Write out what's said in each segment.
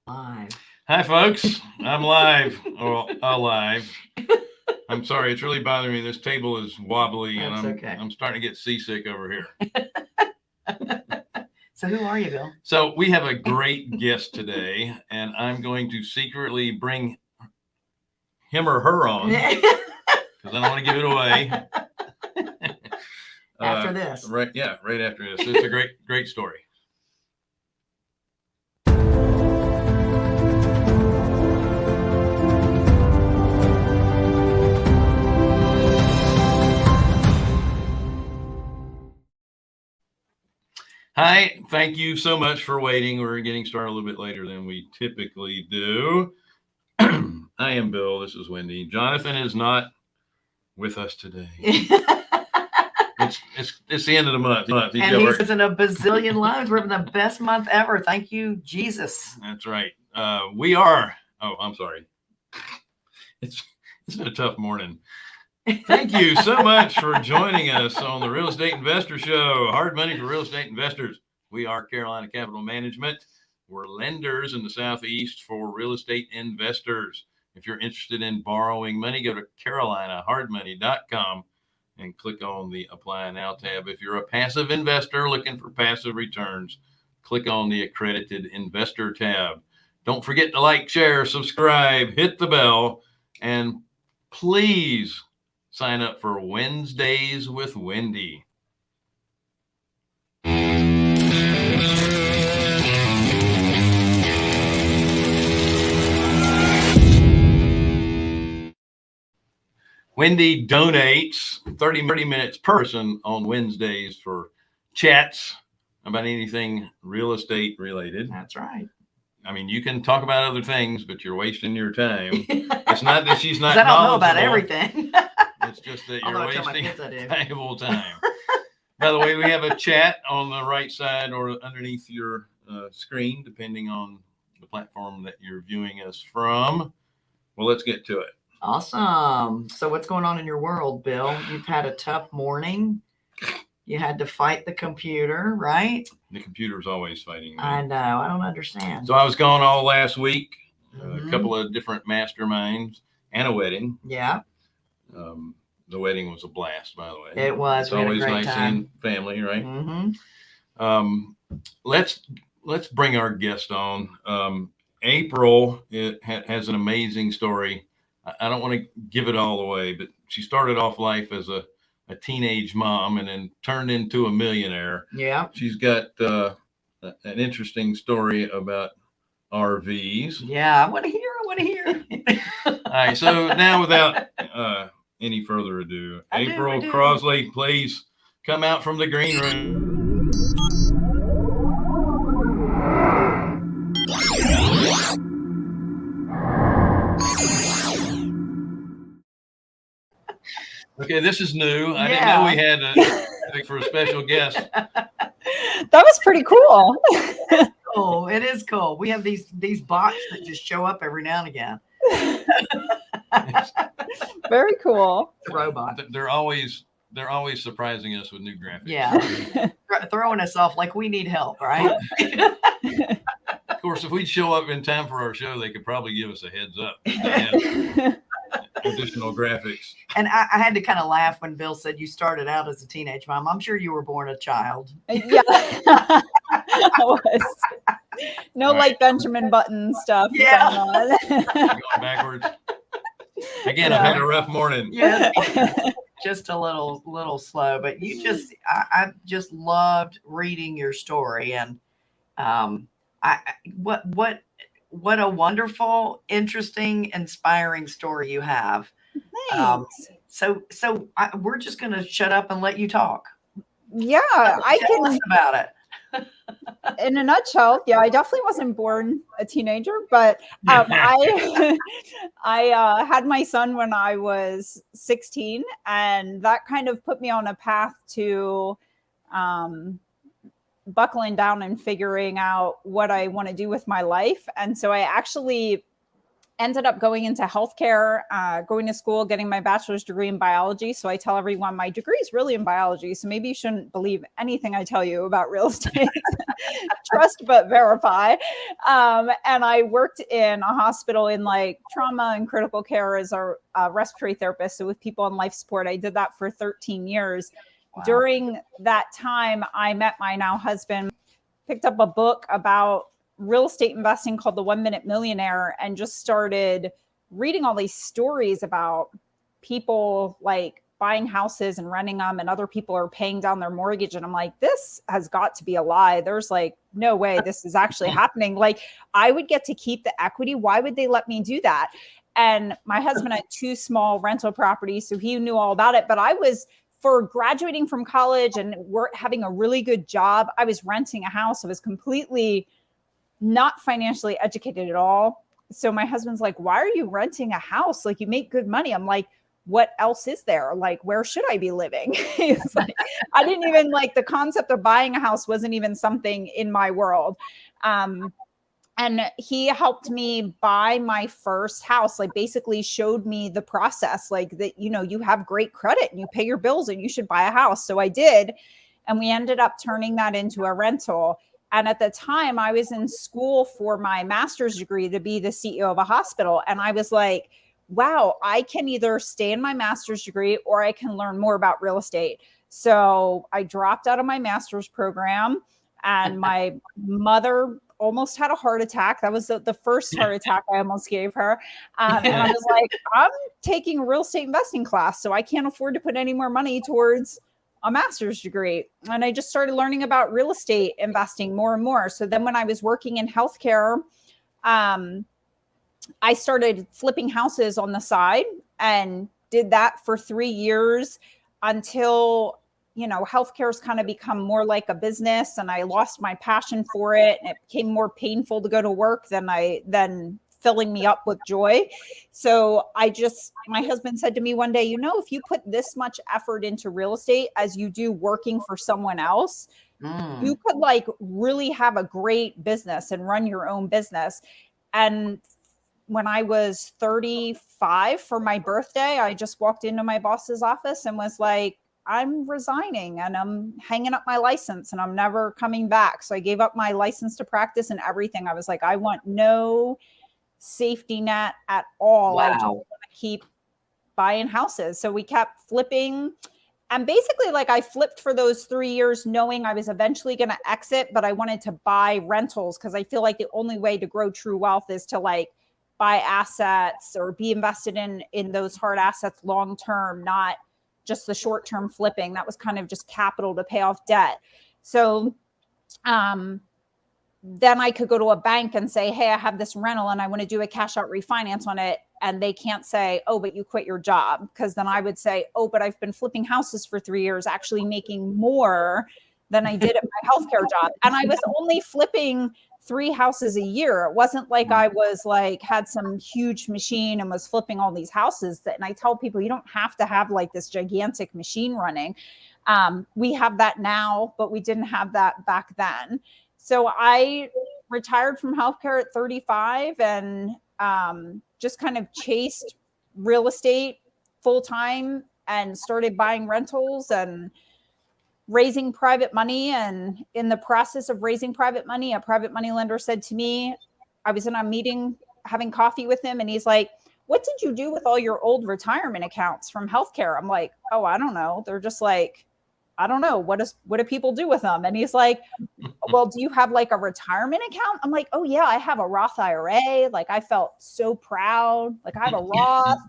Live. Hi, folks. I'm live or alive. I'm sorry, it's really bothering me. This table is wobbly, and That's okay. I'm starting to get seasick over here. So who are you, Bill? So we have a great guest today, and I'm going to secretly bring him or her on because I don't want to give it away. After this. Right? Yeah, right after this. It's a great story. Hi, thank you so much for waiting. We're getting started a little bit later than we typically do. I am Bill. This is Wendy. Jonathan is not with us today. It's the end of the month. And he's in a bazillion loans. We're in the best month ever. Thank you, Jesus. That's right. We are. Oh, I'm sorry. It's been a tough morning. Thank you so much for joining us on the Real Estate Investor Show. Hard money for real estate investors. We are Carolina Capital Management. We're lenders in the Southeast for real estate investors. If you're interested in borrowing money, go to carolinahardmoney.com and click on the Apply Now tab. If you're a passive investor looking for passive returns, click on the Accredited Investor tab. Don't forget to like, share, subscribe, hit the bell, and please sign up for Wednesdays with Wendy. Wendy donates 30 minutes per person on Wednesdays for chats about anything real estate related. That's right. I mean, you can talk about other things, but you're wasting your time. It's not that she's not I don't know knowledgeable. about everything. It's just that you're wasting kids, valuable time. By the way, we have a chat on the right side or underneath your screen, depending on the platform that you're viewing us from. Well, let's get to it. Awesome. So what's going on in your world, Bill? You've had a tough morning. You had to fight the computer, right? The computer's always fighting me. I know. I don't understand. So I was gone all last week, a couple of different masterminds and a wedding. Yeah. The wedding was a blast, by the way. It was. It's always nice seeing family, right? Mm-hmm. Let's bring our guest on. April has an amazing story. I don't want to give it all away, but she started off life as a teenage mom and then turned into a millionaire. Yeah. She's got an interesting story about RVs. Yeah, I want to hear. All right, so now without any further ado, April Crossley, please come out from the green room. Okay, this is new. I didn't know we had for a special guest. That was pretty cool. Oh, it is cool. We have these bots that just show up every now and again. Very cool. Robot. They're always surprising us with new graphics. Yeah. Throwing us off like we need help, right? Of course, if we'd show up in time for our show, they could probably give us a heads up. Additional graphics. And I had to kind of laugh when Bill said you started out as a teenage mom. I'm sure you were born a child. Yeah. I was. No, right. Like Benjamin Button stuff. Yeah. Going backwards. Again, I've had a rough morning. Yeah. Just a little slow, but I just loved reading your story, and what a wonderful, interesting, inspiring story you have. Thanks. So we're just going to shut up and let you talk. Yeah, Tell us about it. In a nutshell, yeah, I definitely wasn't born a teenager, but I had my son when I was 16, and that kind of put me on a path to buckling down and figuring out what I want to do with my life. And so I actually ended up going into healthcare, going to school, getting my bachelor's degree in biology. So I tell everyone my degree is really in biology. So maybe you shouldn't believe anything I tell you about real estate. Trust but verify. And I worked in a hospital in like trauma and critical care as a respiratory therapist. So with people on life support, I did that for 13 years. Wow. During that time, I met my now husband, picked up a book about real estate investing called The 1 Minute Millionaire, and just started reading all these stories about people like buying houses and renting them, and other people are paying down their mortgage. And I'm like, this has got to be a lie. There's like no way this is actually happening. Like, I would get to keep the equity. Why would they let me do that? And my husband had 2 small rental properties, so he knew all about it. But I was, for graduating from college and having a really good job, I was renting a house. I was completely not financially educated at all. So my husband's like, why are you renting a house? Like, you make good money. I'm like, what else is there? Like, where should I be living? He's like, I didn't even, like, the concept of buying a house wasn't even something in my world. And he helped me buy my first house, like basically showed me the process, like that, you know, you have great credit and you pay your bills and you should buy a house. So I did. And we ended up turning that into a rental. And at the time, I was in school for my master's degree to be the CEO of a hospital. And I was like, wow, I can either stay in my master's degree or I can learn more about real estate. So I dropped out of my master's program, and my mother almost had a heart attack. That was the first heart attack I almost gave her. And I was like, I'm taking a real estate investing class, so I can't afford to put any more money towards a master's degree. And I just started learning about real estate investing more and more. So then when I was working in healthcare, I started flipping houses on the side and did that for 3 years until, you know, healthcare's kind of become more like a business, and I lost my passion for it. And it became more painful to go to work than filling me up with joy. So my husband said to me one day, you know, if you put this much effort into real estate as you do working for someone else, you could like really have a great business and run your own business. And when I was 35 for my birthday, I just walked into my boss's office and was like, I'm resigning and I'm hanging up my license and I'm never coming back. So I gave up my license to practice and everything. I was like, I want no safety net at all. Wow. I just want to keep buying houses. So we kept flipping. And basically, like, I flipped for those 3 years knowing I was eventually going to exit, but I wanted to buy rentals because I feel like the only way to grow true wealth is to like buy assets or be invested in those hard assets long term, not just the short term flipping. That was kind of just capital to pay off debt. So then I could go to a bank and say, hey, I have this rental and I want to do a cash out refinance on it. And they can't say, oh, but you quit your job. Because then I would say, oh, but I've been flipping houses for 3 years, actually making more than I did at my healthcare job. And I was only flipping 3 houses a year. It wasn't like I was like, had some huge machine and was flipping all these houses. And I tell people, you don't have to have like this gigantic machine running. We have that now, but we didn't have that back then. So I retired from healthcare at 35 and just kind of chased real estate full time and started buying rentals and raising private money. And in the process of raising private money, a private money lender said to me, I was in a meeting having coffee with him, and he's like, what did you do with all your old retirement accounts from healthcare? I'm like, oh, I don't know. They're just like, I don't know. What do people do with them? And he's like, well, do you have like a retirement account? I'm like, oh yeah, I have a Roth IRA. Like, I felt so proud. Like, I have a Roth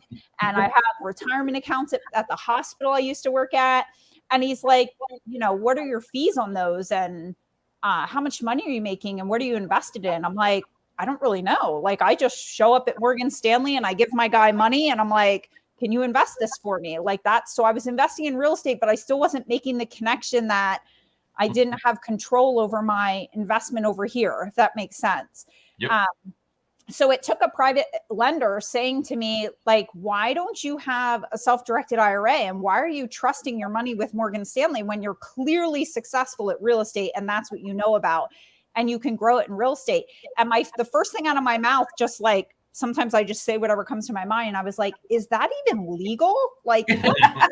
and I have retirement accounts at the hospital I used to work at. And he's like, you know, what are your fees on those? And how much money are you making? And what are you invested in? I'm like, I don't really know. Like, I just show up at Morgan Stanley and I give my guy money and I'm like, can you invest this for me? Like that. So I was investing in real estate, but I still wasn't making the connection that I didn't have control over my investment over here, if that makes sense. Yep. So it took a private lender saying to me, like, why don't you have a self-directed IRA? And why are you trusting your money with Morgan Stanley when you're clearly successful at real estate and that's what you know about and you can grow it in real estate? And the first thing out of my mouth just like sometimes I just say whatever comes to my mind. And I was like, is that even legal? Like, what?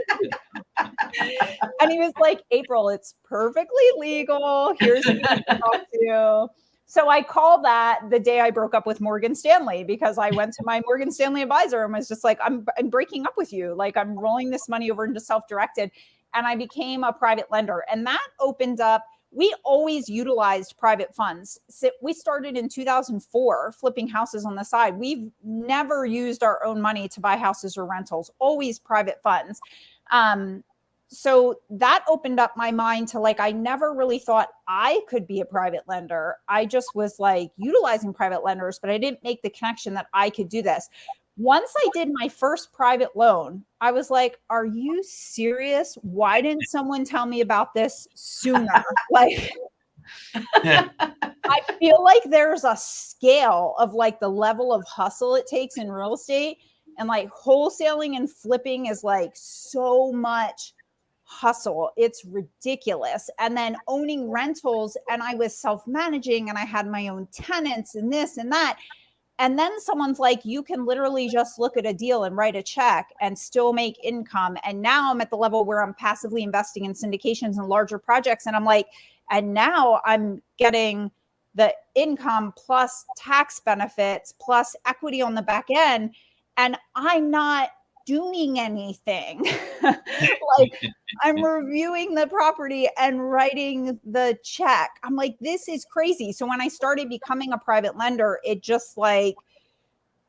And he was like, April, it's perfectly legal. Here's who you need to talk to. So I called that the day I broke up with Morgan Stanley, because I went to my Morgan Stanley advisor and was just like, I'm breaking up with you. Like, I'm rolling this money over into self-directed. And I became a private lender. And that opened up, we always utilized private funds. So we started in 2004 flipping houses on the side. We've never used our own money to buy houses or rentals, always private funds. So that opened up my mind to, like, I never really thought I could be a private lender. I just was like utilizing private lenders, but I didn't make the connection that I could do this. Once I did my first private loan, I was like, are you serious? Why didn't someone tell me about this sooner? Like, I feel like there's a scale of like the level of hustle it takes in real estate, and like wholesaling and flipping is like so much hustle. It's ridiculous. And then owning rentals, and I was self-managing and I had my own tenants and this and that. And then someone's like, you can literally just look at a deal and write a check and still make income. And now I'm at the level where I'm passively investing in syndications and larger projects. And I'm like, and now I'm getting the income plus tax benefits plus equity on the back end. And I'm not doing anything. Like, I'm reviewing the property and writing the check. I'm like, this is crazy. So when I started becoming a private lender, it just like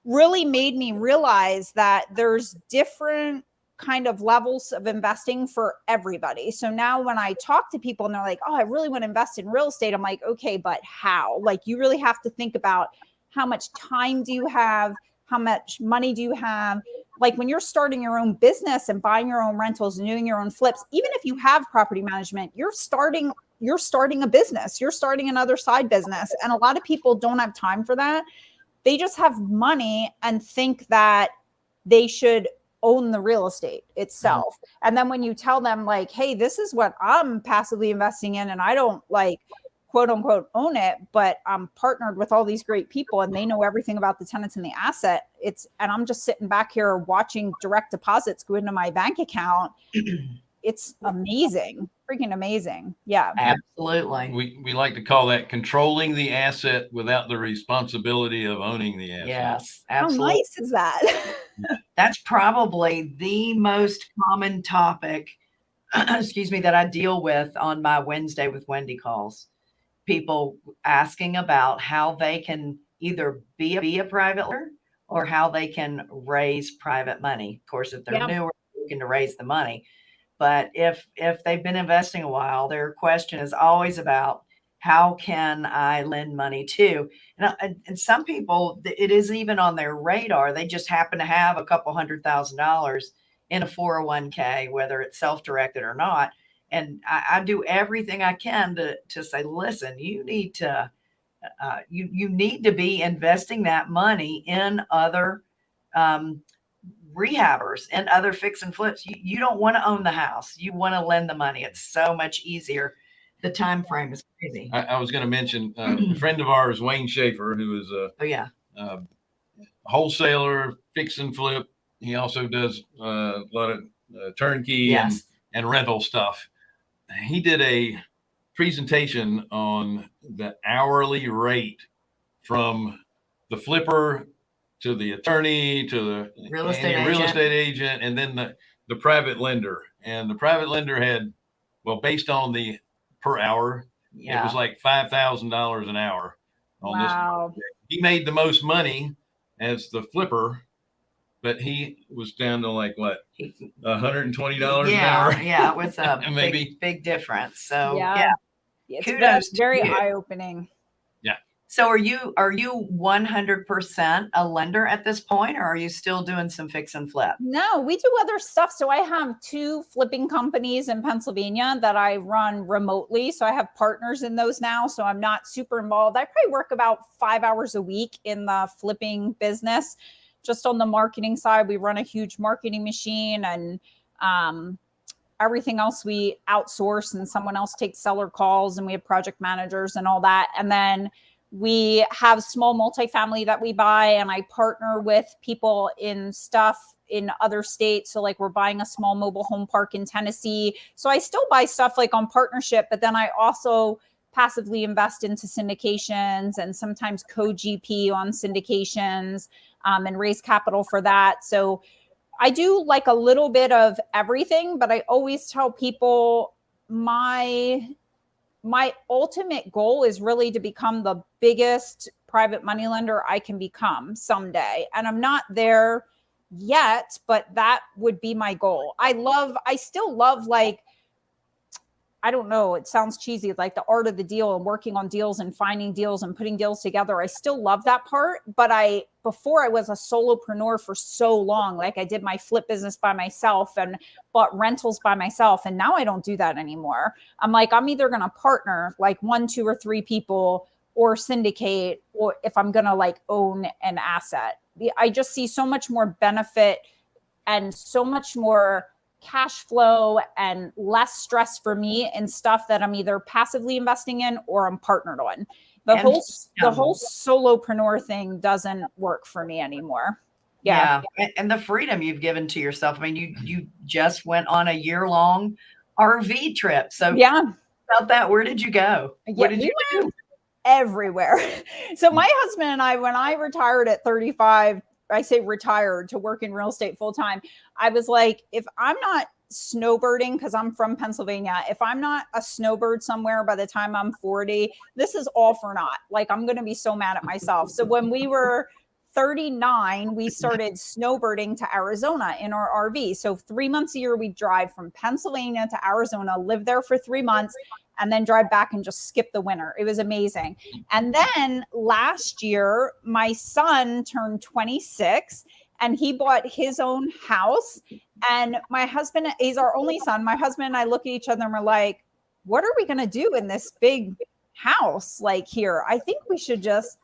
really made me realize that there's different kind of levels of investing for everybody. So now when I talk to people and they're like, oh, I really want to invest in real estate, I'm like, okay, but how? Like, you really have to think about how much time do you have? How much money do you have? Like, when you're starting your own business and buying your own rentals and doing your own flips, even if you have property management, you're starting a business, you're starting another side business. And a lot of people don't have time for that. They just have money and think that they should own the real estate itself. And then when you tell them like, hey, this is what I'm passively investing in, and I don't like quote unquote own it, but I'm partnered with all these great people and they know everything about the tenants and the asset. And I'm just sitting back here watching direct deposits go into my bank account. It's amazing, freaking amazing. Yeah, absolutely. We like to call that controlling the asset without the responsibility of owning the asset. Yes, absolutely. How nice is that? That's probably the most common topic, excuse me, that I deal with on my Wednesday with Wendy calls. People asking about how they can either be a private lender or how they can raise private money. Of course, if they're newer, looking to raise the money. But if they've been investing a while, their question is always about, how can I lend money to? And some people, it isn't even on their radar. They just happen to have a couple $100,000 in a 401k, whether it's self-directed or not. And I do everything I can to say, listen, you need to you need to be investing that money in other rehabbers and other fix and flips. You don't want to own the house. You want to lend the money. It's so much easier. The time frame is crazy. I was going to mention a friend of ours, Wayne Schaefer, who is a wholesaler, fix and flip. He also does a lot of turnkey and rental stuff. He did a presentation on the hourly rate from the flipper to the attorney to the real estate agent, and then the private lender. And the private lender had, well, based on the per hour, it was like $5,000 an hour on this project. He made the most money as the flipper, but he was down to like what, $120 an hour? Yeah, it was a maybe big difference. So it's kudos. Very eye-opening. Yeah. So are you 100% a lender at this point, or are you still doing some fix and flip? No, we do other stuff. So I have 2 flipping companies in Pennsylvania that I run remotely. So I have partners in those now. So I'm not super involved. I probably work about 5 hours a week in the flipping business. Just on the marketing side, we run a huge marketing machine, and everything else we outsource, and someone else takes seller calls, and we have project managers and all that. And then We have small multifamily that we buy, and I partner with people in stuff in other states. So like we're buying a small mobile home park in Tennessee. So I still buy stuff like on partnership, but then I also passively invest into syndications and sometimes co-GP on syndications, and raise capital for that. So I do like a little bit of everything, but I always tell people my ultimate goal is really to become the biggest private money lender I can become someday. And I'm not there yet, but that would be my goal. I still love, like, I don't know, it sounds cheesy, like the art of the deal and working on deals and finding deals and putting deals together. I still love that part. But before I was a solopreneur for so long, like I did my flip business by myself and bought rentals by myself. And now I don't do that anymore. I'm like, I'm either going to partner like 1, 2, or 3 people, or syndicate, or if I'm going to like own an asset. I just see so much more benefit and so much more cash flow and less stress for me in stuff that I'm either passively investing in or I'm partnered on. The whole solopreneur thing doesn't work for me anymore. Yeah. And the freedom you've given to yourself. I mean, you just went on a year-long RV trip. So yeah, about that, where did you go? What did you do? Everywhere. So my husband and I, when I retired at 35, I say retired to work in real estate full time, I was like, if I'm not snowbirding, because I'm from Pennsylvania, if I'm not a snowbird somewhere by the time I'm 40, this is all for naught. Like, I'm going to be so mad at myself. So when we were 39, we started snowbirding to Arizona in our RV. So 3 months a year, we drive from Pennsylvania to Arizona, live there for 3 months, and then drive back and just skip the winter. It was amazing. And then last year, my son turned 26 and he bought his own house. And my husband, he's our only son. My husband and I look at each other and we're like, what are we going to do in this big house like here? I think we should just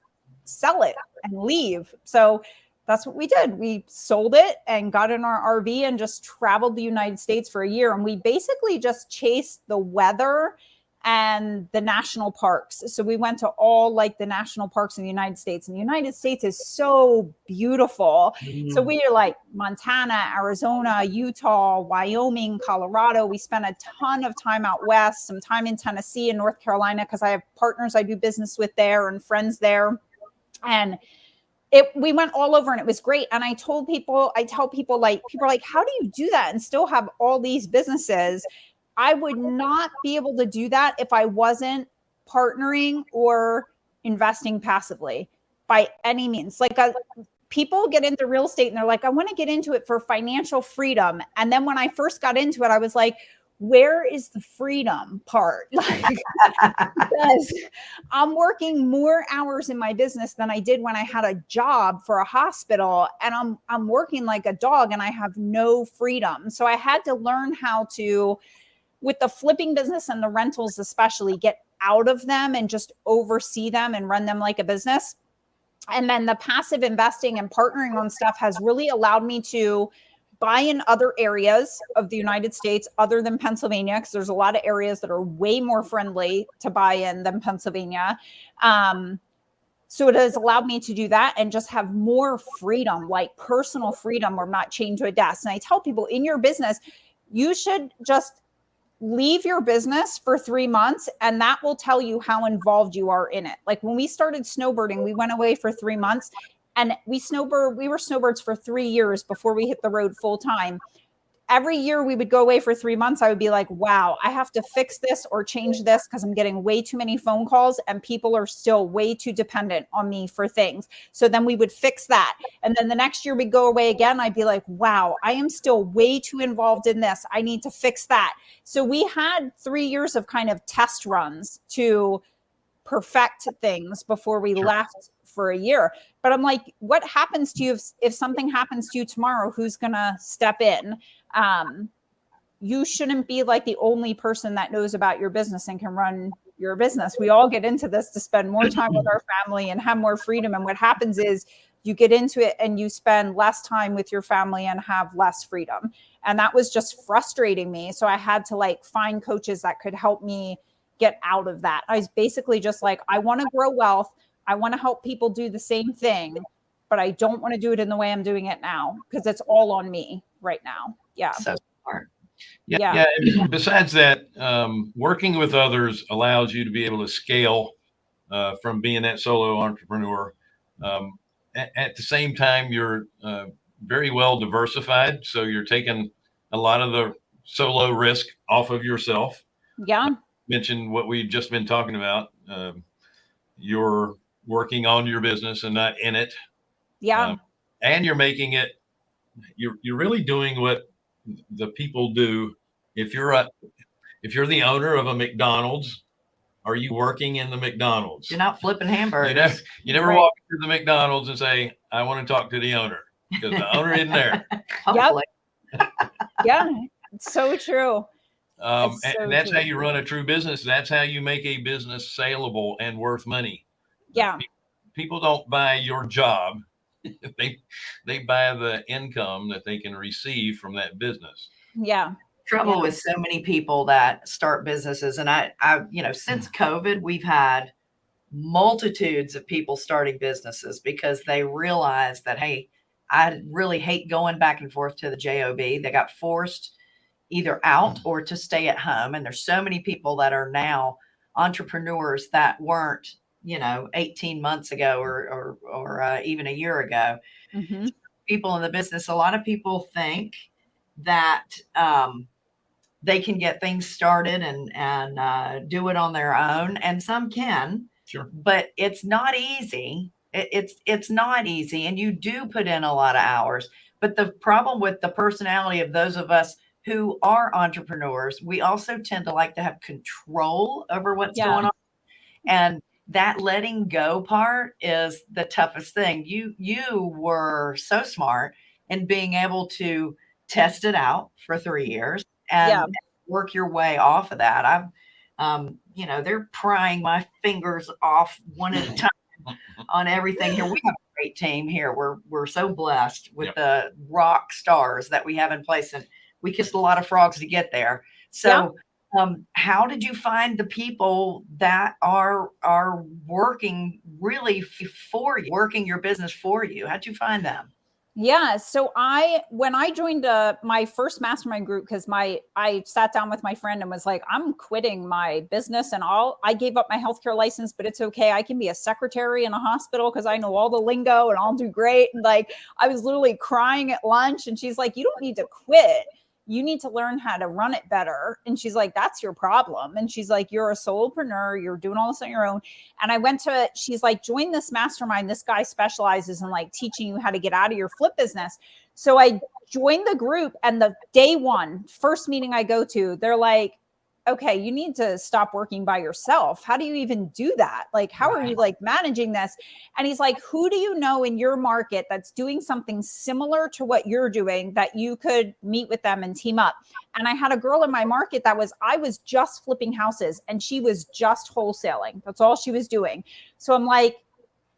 sell it and leave. So that's what we did. We sold it and got in our RV and just traveled the United States for a year. And we basically just chased the weather and the national parks. So we went to all like the national parks in the United States, and the United States is so beautiful. So we are like Montana, Arizona, Utah, Wyoming, Colorado. We spent a ton of time out west, some time in Tennessee and North Carolina, because I have partners I do business with there and friends there. And we went all over and it was great. And I tell people like, people are like, how do you do that and still have all these businesses? I would not be able to do that if I wasn't partnering or investing passively by any means. Like people get into real estate and they're like, I want to get into it for financial freedom. And then when I first got into it, I was like, where is the freedom part? Like, because I'm working more hours in my business than I did when I had a job for a hospital, and I'm working like a dog and I have no freedom. So I had to learn how to, with the flipping business and the rentals especially, get out of them and just oversee them and run them like a business. And then the passive investing and partnering on stuff has really allowed me to buy in other areas of the United States other than Pennsylvania, because there's a lot of areas that are way more friendly to buy in than Pennsylvania. So it has allowed me to do that and just have more freedom, like personal freedom, or not chained to a desk. And I tell people, in your business, you should just leave your business for 3 months, and that will tell you how involved you are in it. Like when we started snowbirding, we went away for 3 months, and we were snowbirds for 3 years before we hit the road full time. Every year we would go away for 3 months, I would be like, wow, I have to fix this or change this because I'm getting way too many phone calls and people are still way too dependent on me for things. So then we would fix that. And then the next year we'd go away again. I'd be like, wow, I am still way too involved in this. I need to fix that. So we had 3 years of kind of test runs to perfect things before we left for a year. But I'm like, what happens to you if something happens to you tomorrow? Who's going to step in? You shouldn't be like the only person that knows about your business and can run your business. We all get into this to spend more time with our family and have more freedom. And what happens is you get into it and you spend less time with your family and have less freedom. And that was just frustrating me. So I had to like find coaches that could help me get out of that. I was basically just like, I want to grow wealth. I want to help people do the same thing, but I don't want to do it in the way I'm doing it now because it's all on me right now. Yeah. So smart. Yeah. And besides that, working with others allows you to be able to scale from being that solo entrepreneur. At the same time, you're very well diversified. So you're taking a lot of the solo risk off of yourself. Yeah. Mentioned what we've just been talking about. You're working on your business and not in it. Yeah. And you're making it, you're really doing what the people do. If you're the owner of a McDonald's, are you working in the McDonald's? You're not flipping hamburgers. You never Right. walk into the McDonald's and say, I want to talk to the owner, because the owner isn't there. Hopefully. Yeah. It's so true. And so that's true. how you run a true business. That's how you make a business saleable and worth money. Yeah. People don't buy your job. They buy the income that they can receive from that business. Yeah. Trouble Yeah. with so many people that start businesses. And I, since COVID, we've had multitudes of people starting businesses because they realized that, hey, I really hate going back and forth to the job. They got forced either out or to stay at home. And there's so many people that are now entrepreneurs that weren't, 18 months ago or even a year ago. Mm-hmm. People in the business, a lot of people think that they can get things started and do it on their own, and some can. Sure. But it's not easy. It's not easy, and you do put in a lot of hours. But the problem with the personality of those of us who are entrepreneurs, we also tend to like to have control over what's going on, and that letting go part is the toughest thing. You were so smart in being able to test it out for 3 years and work your way off of that. They're prying my fingers off one at a time on everything here. We have a great team here. We're so blessed with the rock stars that we have in place, and we kissed a lot of frogs to get there. So how did you find the people that are working really for you, working your business for you? How'd you find them? Yeah. So when I joined my first mastermind group, because I sat down with my friend and was like, I'm quitting my business and I gave up my healthcare license, but it's okay. I can be a secretary in a hospital because I know all the lingo and I'll do great. And like, I was literally crying at lunch, and she's like, you don't need to quit. You need to learn how to run it better. And she's like, that's your problem. And she's like, you're a solopreneur. You're doing all this on your own. And she's like, join this mastermind. This guy specializes in like teaching you how to get out of your flip business. So I joined the group, and the day one, first meeting I go to, they're like, okay, you need to stop working by yourself. How do you even do that? Like, how are you like managing this? And he's like, who do you know in your market that's doing something similar to what you're doing that you could meet with them and team up? And I had a girl in my market I was just flipping houses, and she was just wholesaling. That's all she was doing. So I'm like,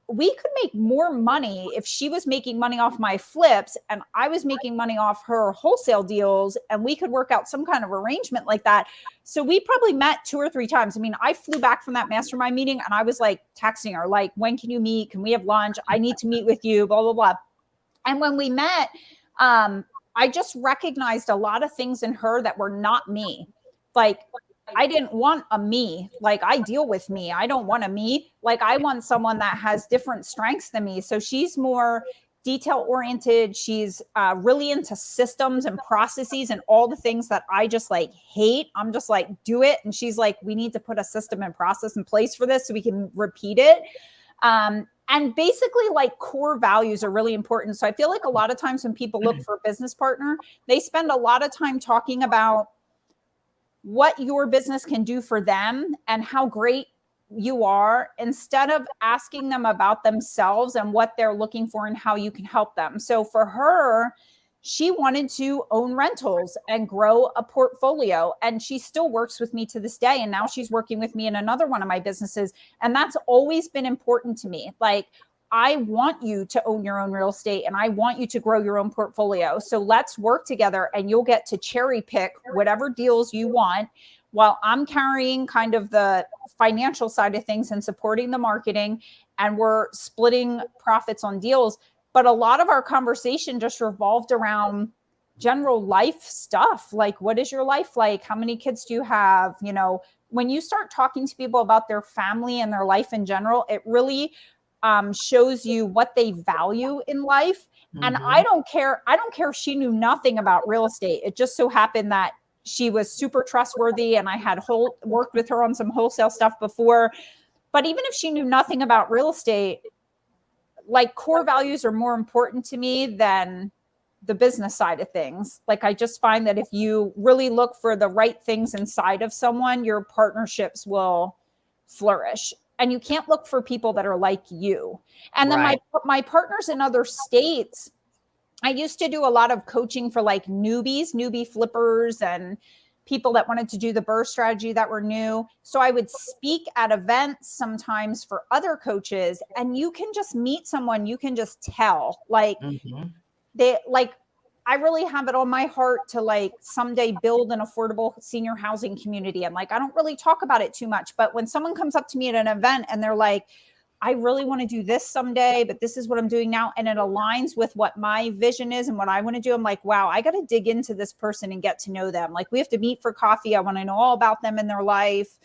we could make more money if she was making money off my flips and I was making money off her wholesale deals, and we could work out some kind of arrangement like that. So we probably met 2 or 3 times. I mean, I flew back from that mastermind meeting and I was like texting her, like, when can you meet? Can we have lunch? I need to meet with you, blah, blah, blah. And when we met, I just recognized a lot of things in her that were not me. Like, I didn't want a me. Like, I deal with me. I don't want a me. Like, I want someone that has different strengths than me. So she's more detail oriented. She's really into systems and processes and all the things that I just like hate. I'm just like, do it. And she's like, we need to put a system and process in place for this so we can repeat it. And basically, like, core values are really important. So I feel like a lot of times when people look for a business partner, they spend a lot of time talking about what your business can do for them and how great you are, instead of asking them about themselves and what they're looking for and how you can help them. So for her, she wanted to own rentals and grow a portfolio. And she still works with me to this day. And now she's working with me in another one of my businesses. And that's always been important to me. Like, I want you to own your own real estate and I want you to grow your own portfolio. So let's work together and you'll get to cherry pick whatever deals you want, while I'm carrying kind of the financial side of things and supporting the marketing. and we're splitting profits on deals. But a lot of our conversation just revolved around general life stuff. Like, what is your life like? How many kids do you have? You know, when you start talking to people about their family and their life in general, it really shows you what they value in life. And I don't care if she knew nothing about real estate. It just so happened that she was super trustworthy and I had worked with her on some wholesale stuff before. But even if she knew nothing about real estate, like, core values are more important to me than the business side of things. Like, I just find that if you really look for the right things inside of someone, your partnerships will flourish. And you can't look for people that are like you. And then my partners in other states, I used to do a lot of coaching for like newbie flippers and people that wanted to do the BRRRR strategy that were new. So I would speak at events sometimes for other coaches, and you can just meet someone, you can just tell, like, I really have it on my heart to like someday build an affordable senior housing community. And like, I don't really talk about it too much, but when someone comes up to me at an event and they're like, I really want to do this someday, but this is what I'm doing now, and it aligns with what my vision is and what I want to do, I'm like, wow, I got to dig into this person and get to know them. Like, we have to meet for coffee. I want to know all about them and their life,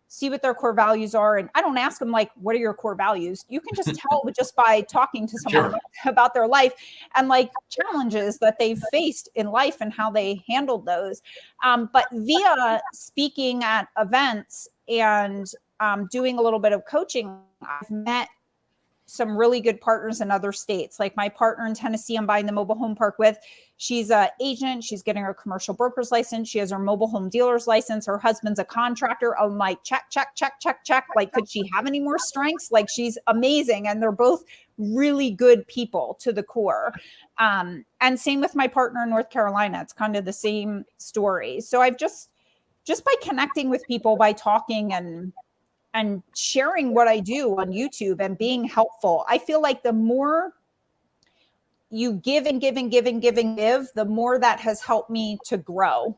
see what their core values are. And I don't ask them like, what are your core values? You can just tell just by talking to someone about their life and like challenges that they've faced in life and how they handled those. But via speaking at events and doing a little bit of coaching, I've met some really good partners in other states. Like my partner in Tennessee, I'm buying the mobile home park with. She's an agent. She's getting her commercial broker's license. She has her mobile home dealer's license. Her husband's a contractor. I'm like, check. Like, could she have any more strengths? Like, she's amazing. And they're both really good people to the core. And same with my partner in North Carolina. It's kind of the same story. So I've just by connecting with people, by talking and sharing what I do on YouTube and being helpful, I feel like the more you give and give, the more that has helped me to grow,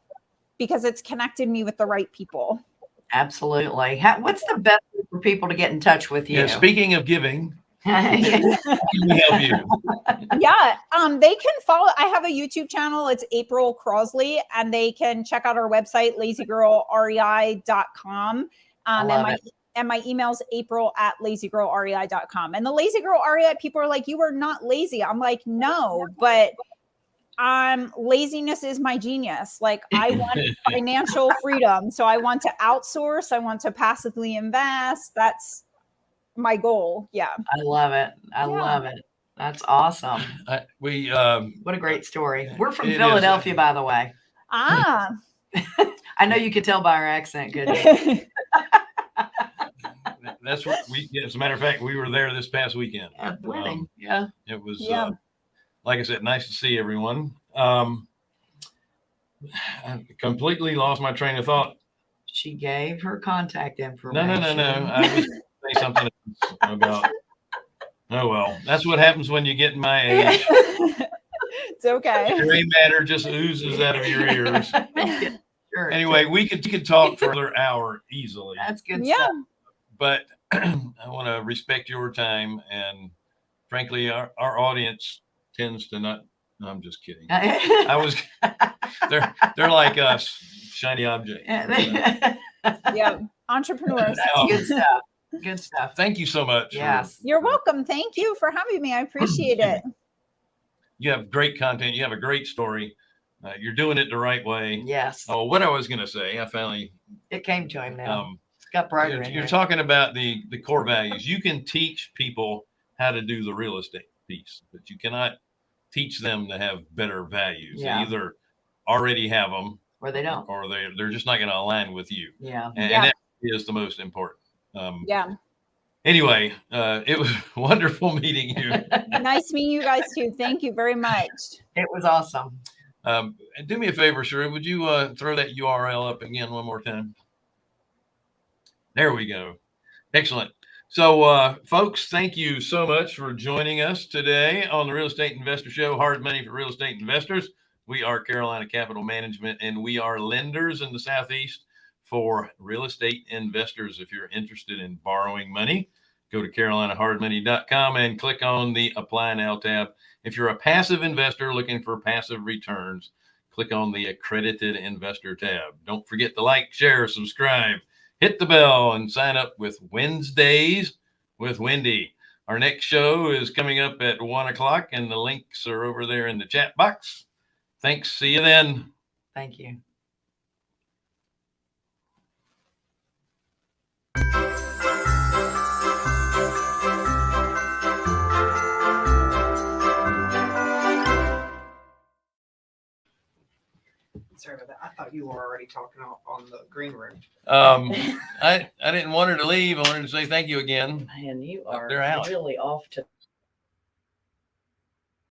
because it's connected me with the right people. Absolutely. What's the best way for people to get in touch with you? Yeah, speaking of giving, how can we help you? Yeah, they can follow. I have a YouTube channel. It's April Crossley, and they can check out our website, lazygirlrei.com. And my email's april@lazygirlrei.com. And the Lazy Girl REI people are like, you are not lazy. I'm like, no, but laziness is my genius. Like, I want financial freedom. So I want to outsource. I want to passively invest. That's my goal. Yeah. I love it. I love it. That's awesome. What a great story. We're from Philadelphia, by the way. I know you could tell by our accent, couldn't you? That's what as a matter of fact, we were there this past weekend. Wedding. It was, like I said, nice to see everyone. I completely lost my train of thought. She gave her contact information. No. I was going to say something about, oh, well, that's what happens when you get in my age. It's okay. The gray matter just oozes out of your ears. Sure, anyway, we could talk for another hour easily. That's good stuff. But I want to respect your time, and frankly, our audience tends to not. No, I'm just kidding. They're like us, shiny object. Yeah, entrepreneurs. That's good stuff. Good stuff. Thank you so much. Yes, you're welcome. Thank you for having me. I appreciate it. You have great content. You have a great story. You're doing it the right way. Yes. Oh, what I was going to say, I finally. It came to him now. Got brighter. You're talking about the core values. You can teach people how to do the real estate piece, but you cannot teach them to have better values. They either already have them, or they don't, or they're just not going to align with you. And that is the most important. Anyway, it was wonderful meeting you. Nice meeting you guys too. Thank you very much. It was awesome. Do me a favor, Sheree. Would you throw that URL up again one more time? There we go. Excellent. So, folks, thank you so much for joining us today on the Real Estate Investor Show, Hard Money for Real Estate Investors. We are Carolina Capital Management, and we are lenders in the Southeast for real estate investors. If you're interested in borrowing money, Go to carolinahardmoney.com and click on the Apply Now tab. If you're a passive investor looking for passive returns, click on the Accredited Investor tab. Don't forget to like, share, subscribe, hit the bell, and sign up with Wednesdays with Wendy. Our next show is coming up at 1 o'clock, and the links are over there in the chat box. Thanks. See you then. Thank you. Sorry about that. I thought you were already talking on the green room. I didn't want her to leave. I wanted to say thank you again. Man, you But are they're out. really off to